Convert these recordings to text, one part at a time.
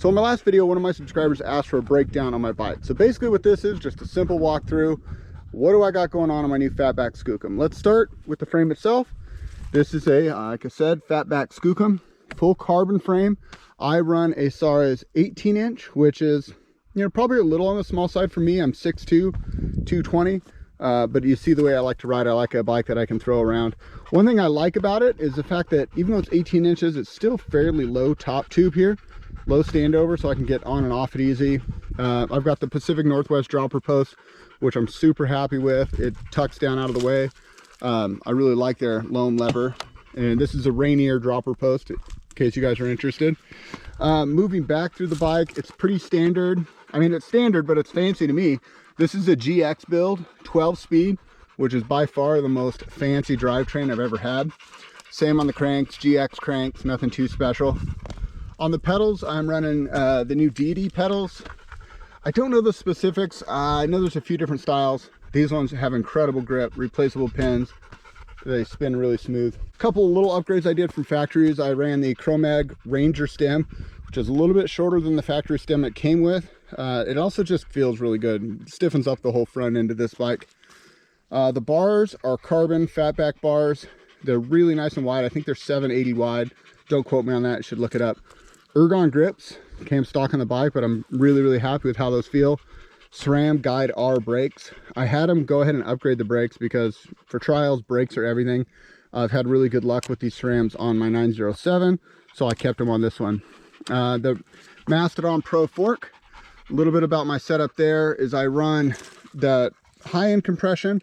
So in my last video, one of my subscribers asked for a breakdown on my bike. So basically what this is, just a simple walkthrough. What do I got going on my new Fatback Skookum? Let's start with the frame itself. This is a, like I said, Fatback Skookum, full carbon frame. I run a Sara's 18-inch, which is, you know, probably a little on the small side for me. I'm 6'2", 220. But you see the way I like to ride. I like a bike that I can throw around. One thing I like about it is the fact that even though it's 18 inches, it's still fairly low top tube here. Low standover, so I can get on and off it easy. I've got the Pacific Northwest dropper post, which I'm super happy with. It tucks down out of the way. I really like their loam lever. And this is a Rainier dropper post, in case you guys are interested. Moving back through the bike, it's pretty standard. I mean, it's standard, but it's fancy to me. This is a GX build, 12 speed, which is by far the most fancy drivetrain I've ever had. Same on the cranks, GX cranks, nothing too special. On the pedals, I'm running the new DD pedals. I don't know the specifics. I know there's a few different styles. These ones have incredible grip, replaceable pins. They spin really smooth. A couple of little upgrades I did from factories. I ran the Chromag Ranger stem, which is a little bit shorter than the factory stem it came with. It also just feels really good. It stiffens up the whole front end of this bike. The bars are carbon Fatback bars. They're really nice and wide. I think they're 780 wide. Don't quote me on that. You should look it up. Ergon grips came stock on the bike, but I'm really happy with how those feel. SRAM Guide R brakes. I had them go ahead and upgrade the brakes because for trials, brakes are everything. I've had really good luck with these SRAMs on my 907, so I kept them on this one. The Mastodons Pro Fork. A little bit about my setup there is I run the high-end compression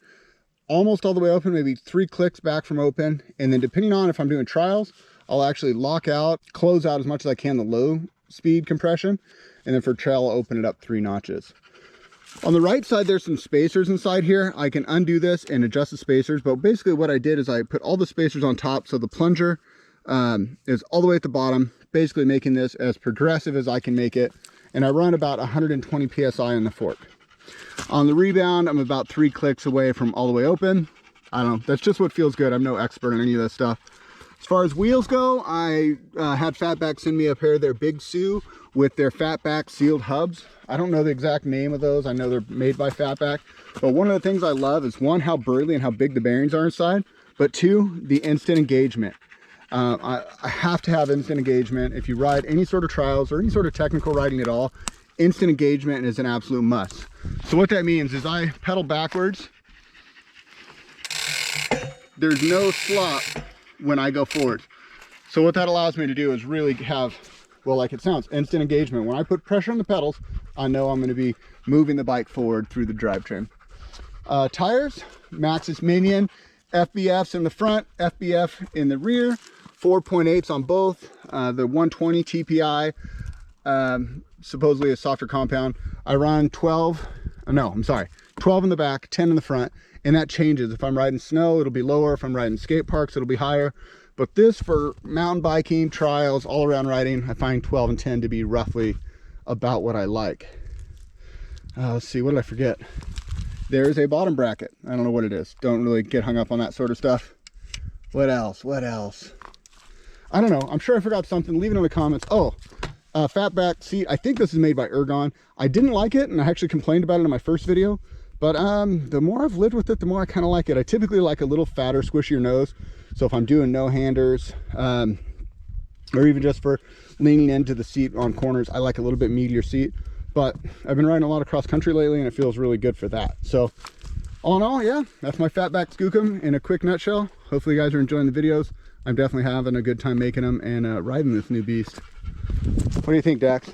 almost all the way open, maybe 3 clicks back from open, and then depending on if I'm doing trials, I'll actually lock out, close out as much as I can the low speed compression, and then for trail I'll open it up 3 notches. On the right side, there's some spacers inside here. I can undo this and adjust the spacers, but basically what I did is I put all the spacers on top, so the plunger is all the way at the bottom, basically making this as progressive as I can make it, and I run about 120 psi in the fork. On the rebound, I'm about 3 clicks away from all the way open. I don't know, that's just what feels good. I'm no expert in any of this stuff. As far as wheels go, I had Fatback send me a pair of their Big Sioux with their Fatback sealed hubs. I don't know the exact name of those. I know they're made by Fatback. But one of the things I love is, one, how burly and how big the bearings are inside. But 2, the instant engagement. I have to have instant engagement. If you ride any sort of trials or any sort of technical riding at all, instant engagement is an absolute must. So what that means is I pedal backwards. There's no slop when I go forward. So what that allows me to do is really have, well, like it sounds, instant engagement. When I put pressure on the pedals, I know I'm going to be moving the bike forward through the drivetrain. Tires, Maxxis Minion, FBFs in the front, FBF in the rear, 4.8s on both. The 120 TPI, supposedly a softer compound. I run 12 in the back, 10 in the front. And that changes. If I'm riding snow, it'll be lower. If I'm riding skate parks, it'll be higher. But this, for mountain biking, trials, all around riding, I find 12 and 10 to be roughly about what I like. Let's see, what did I forget? There's a bottom bracket. I don't know what it is. Don't really get hung up on that sort of stuff. What else? I don't know. I'm sure I forgot something. Leave it in the comments. Oh, Fatback seat. I think this is made by Ergon. I didn't like it, and I actually complained about it in my first video. But the more I've lived with it, the more I kind of like it. I typically like a little fatter, squishier nose. So if I'm doing no-handers, or even just for leaning into the seat on corners, I like a little bit meatier seat. But I've been riding a lot of cross-country lately, and it feels really good for that. So all in all, yeah, that's my Fatback Skookum in a quick nutshell. Hopefully you guys are enjoying the videos. I'm definitely having a good time making them and riding this new beast. What do you think, Dax?